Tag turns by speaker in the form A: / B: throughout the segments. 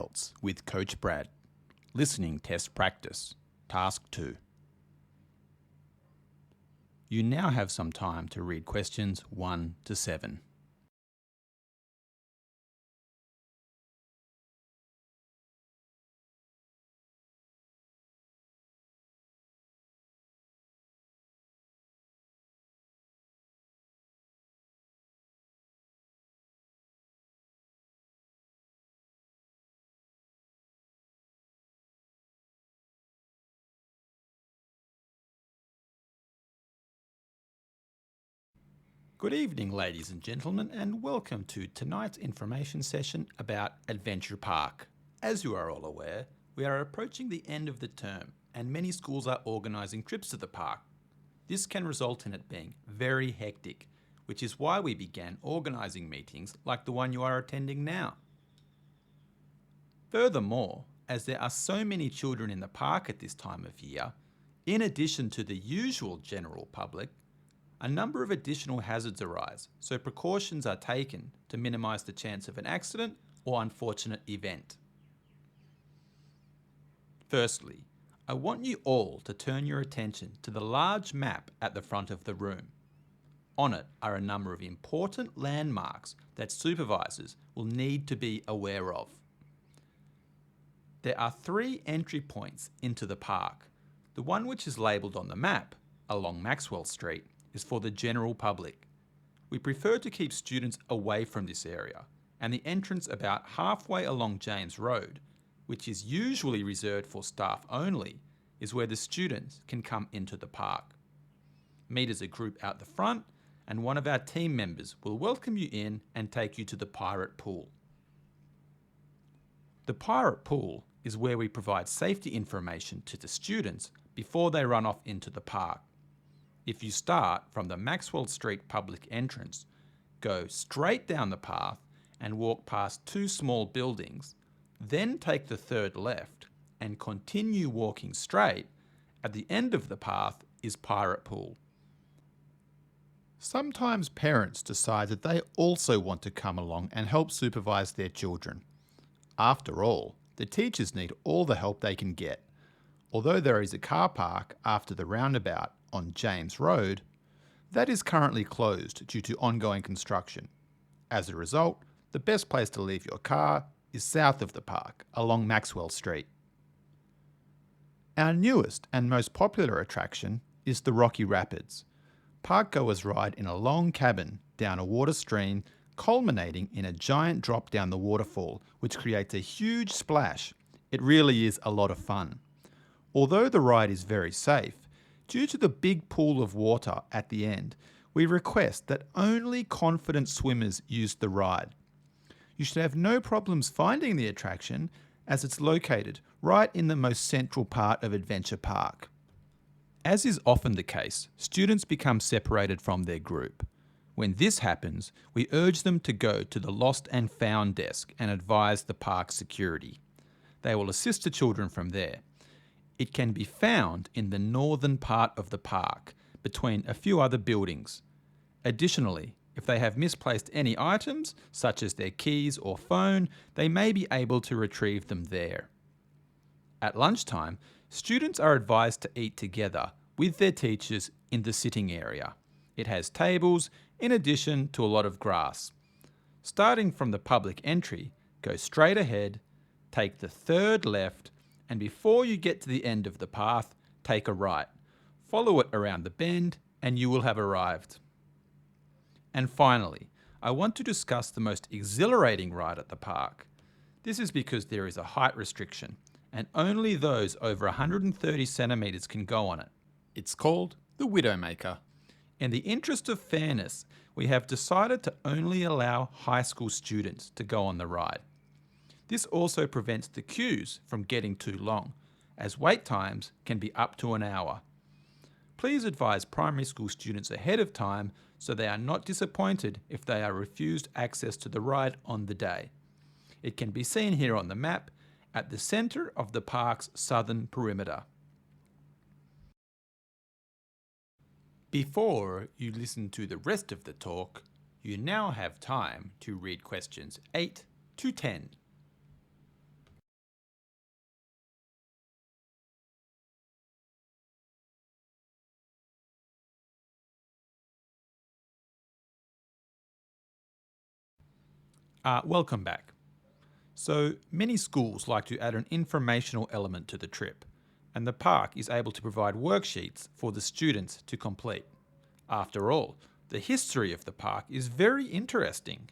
A: IELTS with Coach Brad. Listening Test Practice, Task 2. You now have some time to read questions 1 to 7. Good evening, ladies and gentlemen, and welcome to tonight's information session about Adventure Park. As you are all aware, we are approaching the end of the term and many schools are organising trips to the park. This can result in it being very hectic, which is why we began organising meetings like the one you are attending now. Furthermore, as there are so many children in the park at this time of year, in addition to the usual general public, a number of additional hazards arise, so precautions are taken to minimise the chance of an accident or unfortunate event. Firstly, I want you all to turn your attention to the large map at the front of the room. On it are a number of important landmarks that supervisors will need to be aware of. There are 3 entry points into the park. The one which is labelled on the map, along Maxwell Street, is for the general public. We prefer to keep students away from this area, and the entrance about halfway along James Road, which is usually reserved for staff only, is where the students can come into the park. Meet as a group out the front, and one of our team members will welcome you in and take you to the Pirate Pool. The Pirate Pool is where we provide safety information to the students before they run off into the park. If you start from the Maxwell Street public entrance, go straight down the path and walk past 2 small buildings, then take the 3rd left and continue walking straight, at the end of the path is Pirate Pool. Sometimes parents decide that they also want to come along and help supervise their children. After all, the teachers need all the help they can get. Although there is a car park after the roundabout on James Road, that is currently closed due to ongoing construction. As a result, the best place to leave your car is south of the park, along Maxwell Street. Our newest and most popular attraction is the Rocky Rapids. Parkgoers ride in a long cabin down a water stream, culminating in a giant drop down the waterfall, which creates a huge splash. It really is a lot of fun. Although the ride is very safe, due to the big pool of water at the end, we request that only confident swimmers use the ride. You should have no problems finding the attraction, as it's located right in the most central part of Adventure Park. As is often the case, students become separated from their group. When this happens, we urge them to go to the Lost and Found desk and advise the park security. They will assist the children from there. It can be found in the northern part of the park, between a few other buildings. Additionally, if they have misplaced any items, such as their keys or phone, they may be able to retrieve them there. At lunchtime, students are advised to eat together with their teachers in the sitting area. It has tables, in addition to a lot of grass. Starting from the public entry, go straight ahead, take the 3rd left, and before you get to the end of the path, take a right. Follow it around the bend and you will have arrived. And finally, I want to discuss the most exhilarating ride at the park. This is because there is a height restriction and only those over 130 centimetres can go on it. It's called the Widowmaker. In the interest of fairness, we have decided to only allow high school students to go on the ride. This also prevents the queues from getting too long, as wait times can be up to an hour. Please advise primary school students ahead of time so they are not disappointed if they are refused access to the ride on the day. It can be seen here on the map at the centre of the park's southern perimeter. Before you listen to the rest of the talk, you now have time to read questions 8 to 10. Welcome back. So, many schools like to add an informational element to the trip, and the park is able to provide worksheets for the students to complete. After all, the history of the park is very interesting.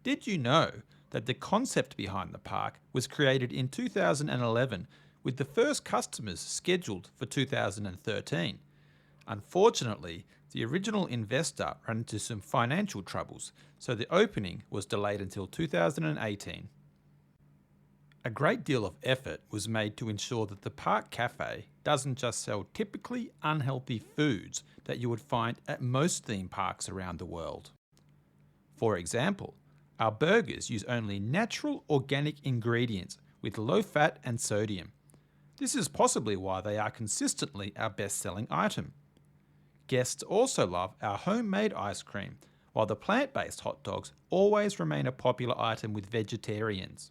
A: Did you know that the concept behind the park was created in 2011 with the first customers scheduled for 2013? Unfortunately, the original investor ran into some financial troubles, so the opening was delayed until 2018. A great deal of effort was made to ensure that the park cafe doesn't just sell typically unhealthy foods that you would find at most theme parks around the world. For example, our burgers use only natural organic ingredients with low fat and sodium. This is possibly why they are consistently our best-selling item. Guests also love our homemade ice cream, while the plant-based hot dogs always remain a popular item with vegetarians.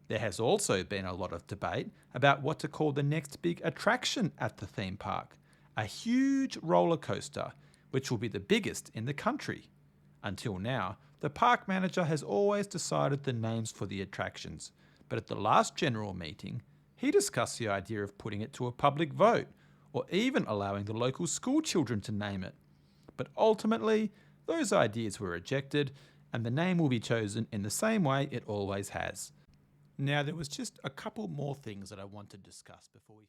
A: There has also been a lot of debate about what to call the next big attraction at the theme park, a huge roller coaster, which will be the biggest in the country. Until now, the park manager has always decided the names for the attractions, but at the last general meeting, he discussed the idea of putting it to a public vote, or even allowing the local school children to name it. But ultimately, those ideas were rejected, and the name will be chosen in the same way it always has. Now, there was just a couple more things that I want to discuss before we